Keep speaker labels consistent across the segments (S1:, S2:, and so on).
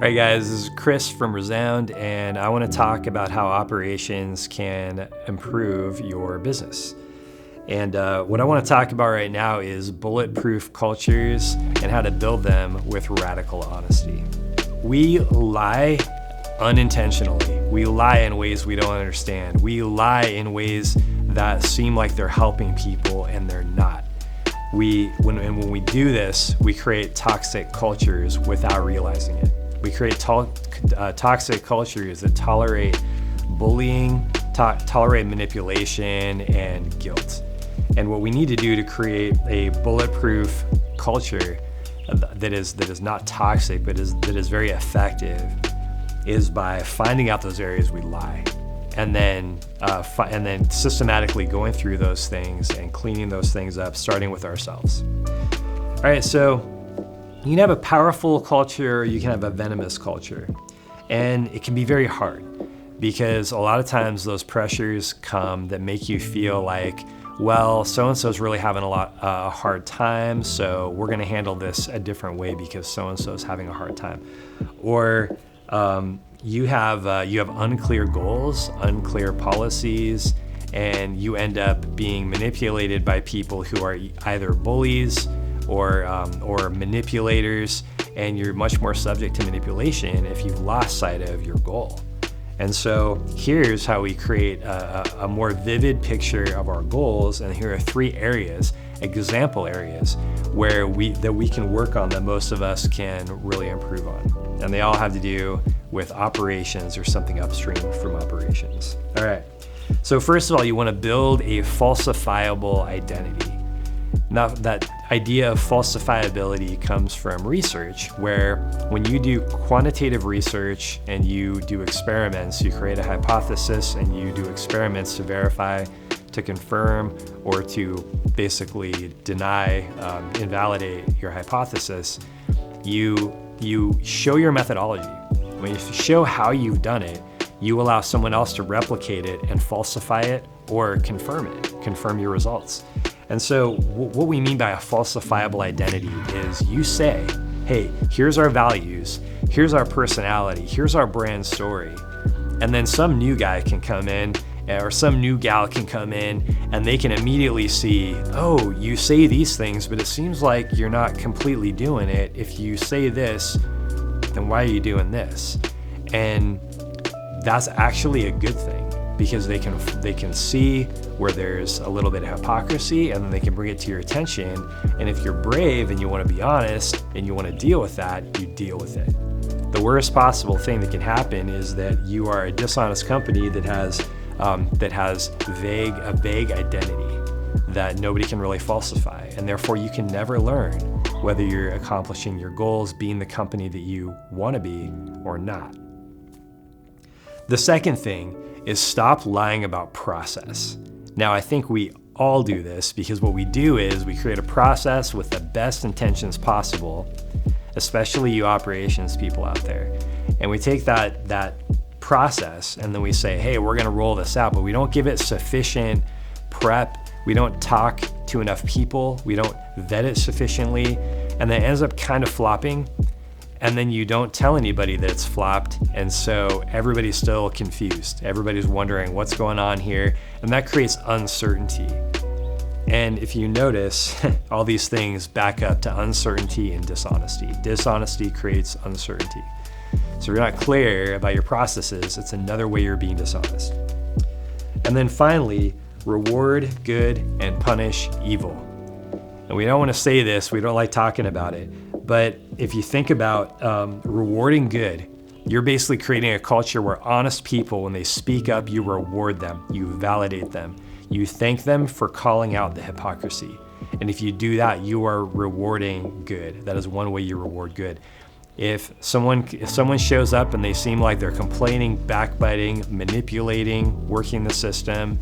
S1: All right, guys, this is Chris from Resound, and I want to talk about how operations can improve your business. And what I want to talk about right now is bulletproof cultures and how to build them with radical honesty. We lie unintentionally. We lie in ways we don't understand. We lie in ways that seem like they're helping people and they're not. When we do this, we create toxic cultures without realizing it. We create toxic cultures that tolerate bullying, tolerate manipulation, and guilt. And what we need to do to create a bulletproof culture that is not toxic, but that is very effective, is by finding out those areas we lie, and then systematically going through those things and cleaning those things up, starting with ourselves. All right, so you can have a powerful culture, or you can have a venomous culture, and it can be very hard because a lot of times those pressures come that make you feel like, well, so-and-so's really having a hard time, so we're gonna handle this a different way because so-and-so's having a hard time. Or you have unclear goals, unclear policies, and you end up being manipulated by people who are either bullies or manipulators, and you're much more subject to manipulation if you've lost sight of your goal. And so here's how we create a more vivid picture of our goals, and here are 3 areas, example areas, where we can work on that most of us can really improve on. And they all have to do with operations or something upstream from operations. All right, so first of all, you want to build a falsifiable identity. Now, that idea of falsifiability comes from research, where when you do quantitative research and you do experiments, you create a hypothesis and you do experiments to verify, to confirm, or to basically deny, invalidate your hypothesis, you show your methodology. When you show how you've done it, you allow someone else to replicate it and falsify it or confirm your results. And so what we mean by a falsifiable identity is you say, hey, here's our values, here's our personality, here's our brand story. And then some new guy can come in, or some new gal can come in, and they can immediately see, oh, you say these things, but it seems like you're not completely doing it. If you say this, then why are you doing this? And that's actually a good thing, because they can see where there's a little bit of hypocrisy, and then they can bring it to your attention. And if you're brave and you want to be honest and you want to deal with that, you deal with it. The worst possible thing that can happen is that you are a dishonest company that has a vague identity that nobody can really falsify, and therefore you can never learn whether you're accomplishing your goals, being the company that you want to be, or not. The second thing is stop lying about process. Now, I think we all do this because what we do is we create a process with the best intentions possible, especially you operations people out there. And we take that process and then we say, hey, we're gonna roll this out, but we don't give it sufficient prep. We don't talk to enough people. We don't vet it sufficiently. And then it ends up kind of flopping. And then you don't tell anybody that it's flopped, and so everybody's still confused. Everybody's wondering what's going on here, and that creates uncertainty. And if you notice, all these things back up to uncertainty and dishonesty. Dishonesty creates uncertainty. So if you're not clear about your processes, it's another way you're being dishonest. And then finally, reward good and punish evil. And we don't want to say this, we don't like talking about it, but if you think about rewarding good, you're basically creating a culture where honest people, when they speak up, you reward them, you validate them, you thank them for calling out the hypocrisy. And if you do that, you are rewarding good. That is one way you reward good. If someone shows up and they seem like they're complaining, backbiting, manipulating, working the system,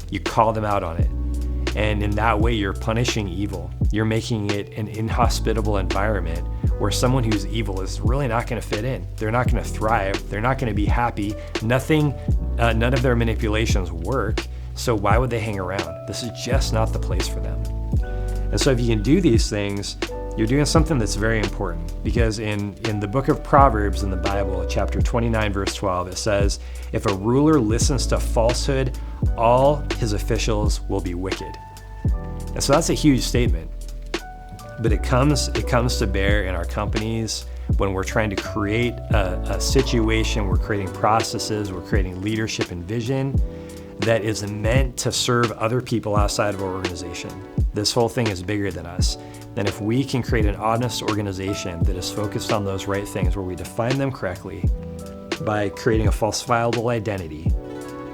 S1: you call them out on it. And in that way, you're punishing evil. You're making it an inhospitable environment where someone who's evil is really not going to fit in. They're not going to thrive. They're not going to be happy. None of their manipulations work. So why would they hang around? This is just not the place for them. And so if you can do these things, you're doing something that's very important, because in the book of Proverbs in the Bible, chapter 29, verse 12, it says, if a ruler listens to falsehood, all his officials will be wicked. And so that's a huge statement, but it comes to bear in our companies when we're trying to create a situation, we're creating processes, we're creating leadership and vision that is meant to serve other people outside of our organization. This whole thing is bigger than us. And if we can create an honest organization that is focused on those right things, where we define them correctly by creating a falsifiable identity,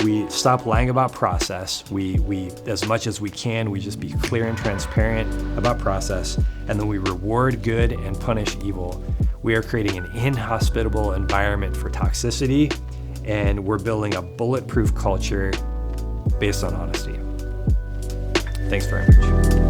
S1: we stop lying about process, we as much as we can, we just be clear and transparent about process, and then we reward good and punish evil. We are creating an inhospitable environment for toxicity, and we're building a bulletproof culture based on honesty. Thanks very much.